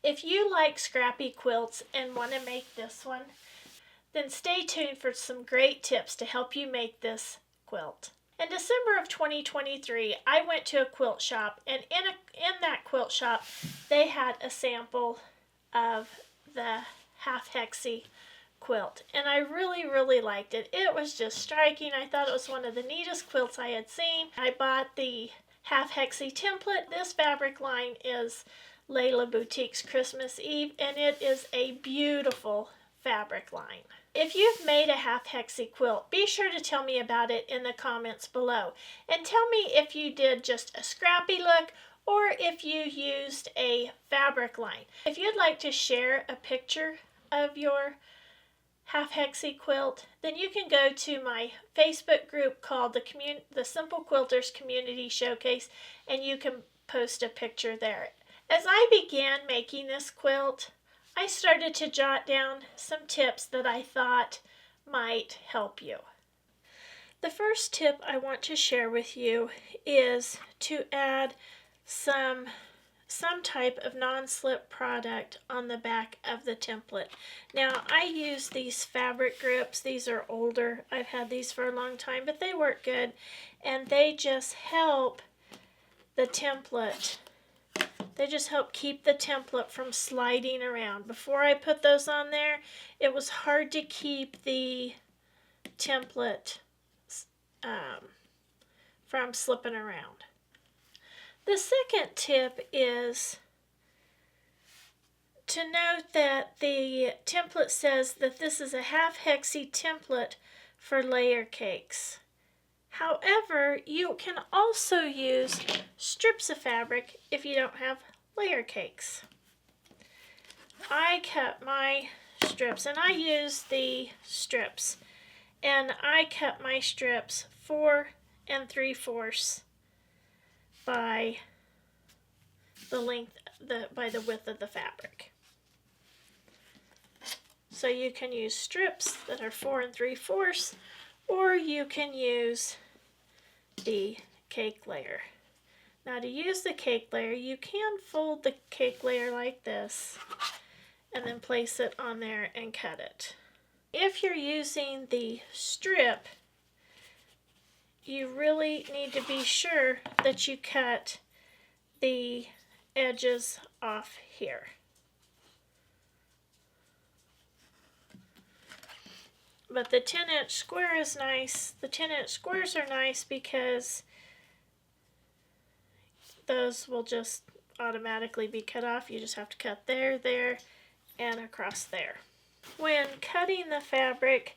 If you like scrappy quilts and want to make this one, then stay tuned for some great tips to help you make this quilt. In December of 2023, I went to a quilt shop, and in that quilt shop, they had a sample of the Half Hexi quilt, and I really liked it. It was just striking. I thought it was one of the neatest quilts I had seen. I bought the Half Hexi template. This fabric line is Layla Boutique's Christmas Eve, and it is a beautiful fabric line. If you've made a Half Hexi quilt, be sure to tell me about it in the comments below, and tell me if you did just a scrappy look or if you used a fabric line. If you'd like to share a picture of your Half Hexi quilt, then you can go to my Facebook group called the Simple Quilters Community Showcase, and you can post a picture there. As I began making this quilt, I started to jot down some tips that I thought might help you. The first tip I want to share with you is to add some type of non-slip product on the back of the template. Now, I use these fabric grips. These are older. I've had these for a long time, but they work good, and they just help the template. They just help keep the template from sliding around. Before I put those on there, it was hard to keep the template from slipping around. The second tip is to note that the template says that this is a Half Hexi template for layer cakes. However, you can also use strips of fabric if you don't have layer cakes. I cut my strips, and I use the strips, and I cut my strips 4 3/4 by the width of the fabric. So you can use strips that are 4 3/4, or you can use the cake layer. Now, to use the cake layer, you can fold the cake layer like this and then place it on there and cut it. If you're using the strip, you really need to be sure that you cut the edges off here. But the 10-inch square is nice. The 10-inch squares are nice because those will just automatically be cut off. You just have to cut there, there, and across there. When cutting the fabric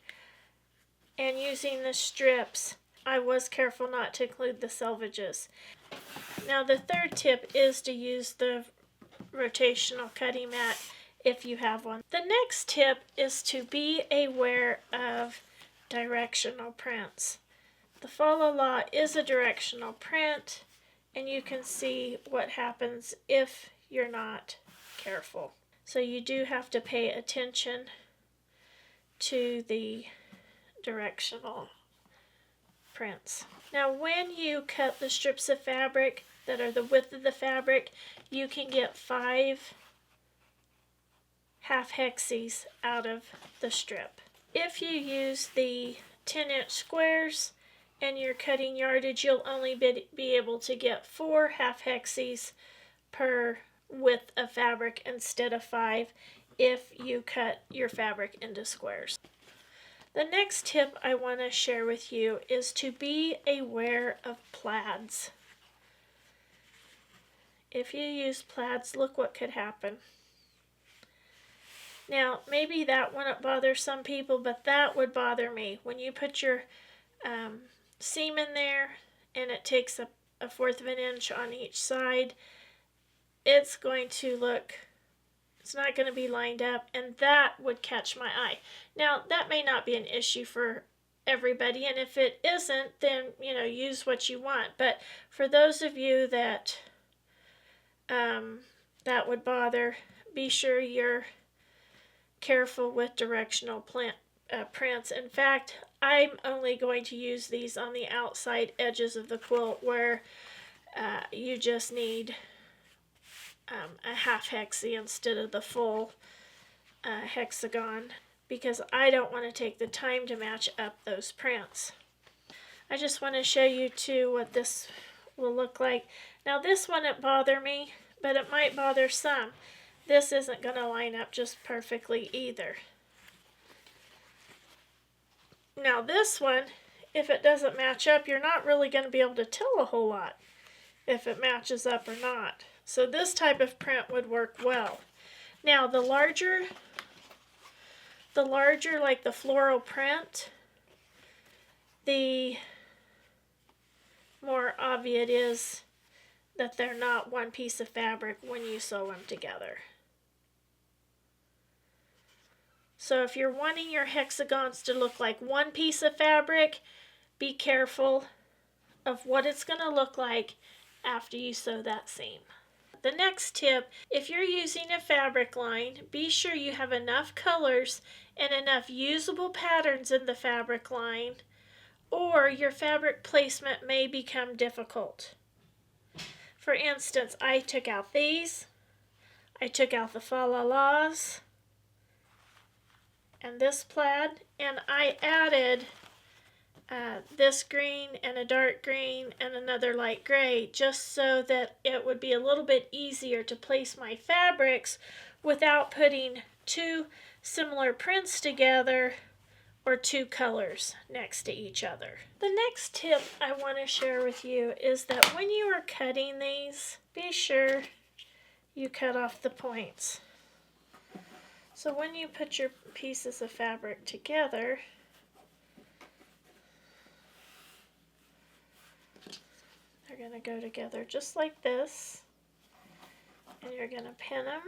and using the strips, I was careful not to include the selvages. Now, the third tip is to use the rotational cutting mat if you have one. The next tip is to be aware of directional prints. The Fa La La is a directional print, and you can see what happens if you're not careful. So you do have to pay attention to the directional prints. Now, when you cut the strips of fabric that are the width of the fabric, you can get 5 Half Hexis out of the strip. If you use the 10-inch squares and you're cutting yardage, you'll only be able to get 4 Half Hexis per width of fabric instead of 5 if you cut your fabric into squares. The next tip I want to share with you is to be aware of plaids. If you use plaids, look what could happen. Now, maybe that wouldn't bother some people, but that would bother me. When you put your seam in there and it takes a 1/4 of an inch on each side, it's going to look, it's not going to be lined up, and that would catch my eye. Now, that may not be an issue for everybody, and if it isn't, then, use what you want. But for those of you that that would bother, be sure you're careful with directional prints. In fact, I'm only going to use these on the outside edges of the quilt where you just need a half hexi instead of the full hexagon, because I don't want to take the time to match up those prints. I just want to show you too what this will look like. Now this wouldn't bother me, but it might bother some. This isn't going to line up just perfectly either. Now this one, if it doesn't match up, you're not really going to be able to tell a whole lot if it matches up or not. So this type of print would work well. Now the larger like the floral print, the more obvious it is that they're not one piece of fabric when you sew them together. So if you're wanting your hexagons to look like one piece of fabric, be careful of what it's going to look like after you sew that seam. The next tip, if you're using a fabric line, be sure you have enough colors and enough usable patterns in the fabric line, or your fabric placement may become difficult. For instance, I took out these, I took out the fa-la-las, and this plaid, and I added this green and a dark green and another light gray, just so that it would be a little bit easier to place my fabrics without putting two similar prints together or two colors next to each other. The next tip I want to share with you is that when you are cutting these, be sure you cut off the points. So when you put your pieces of fabric together, they're going to go together just like this, and you're going to pin them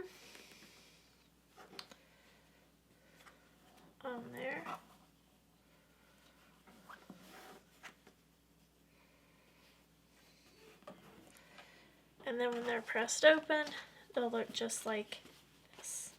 on there. And then when they're pressed open, they'll look just like this.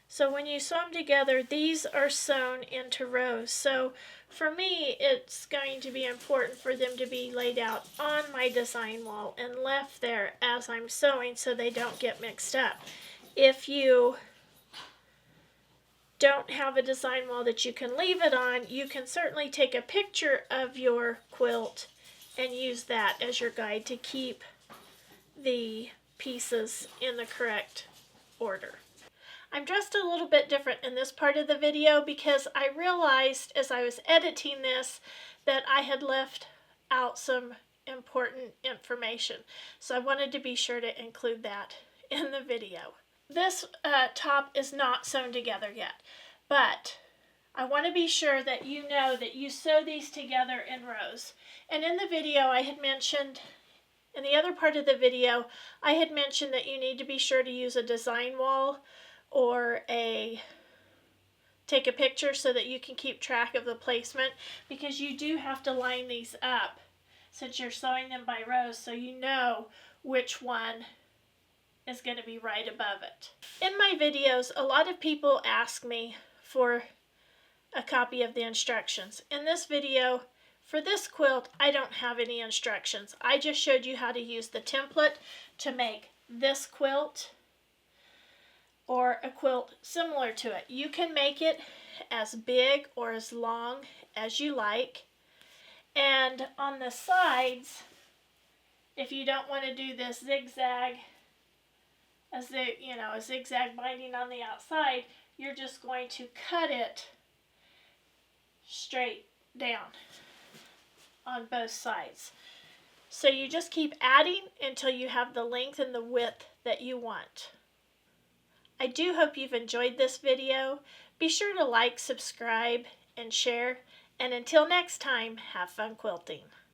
So when you sew them together, these are sewn into rows. So for me, it's going to be important for them to be laid out on my design wall and left there as I'm sewing so they don't get mixed up. If you don't have a design wall that you can leave it on, you can certainly take a picture of your quilt and use that as your guide to keep the pieces in the correct order. I'm dressed a little bit different in this part of the video because I realized as I was editing this that I had left out some important information. So I wanted to be sure to include that in the video. This top is not sewn together yet, but I want to be sure that you know that you sew these together in rows. And in the video I had mentioned, in the other part of the video, I had mentioned that you need to be sure to use a design wall or take a picture so that you can keep track of the placement, because you do have to line these up since you're sewing them by rows so you know which one is going to be right above it. In my videos, a lot of people ask me for a copy of the instructions. In this video, for this quilt, I don't have any instructions. I just showed you how to use the template to make this quilt or a quilt similar to it. You can make it as big or as long as you like. And on the sides, if you don't want to do this zigzag, a zigzag binding on the outside, you're just going to cut it straight down on both sides. So you just keep adding until you have the length and the width that you want. I do hope you've enjoyed this video. Be sure to like, subscribe, and share. And until next time, have fun quilting.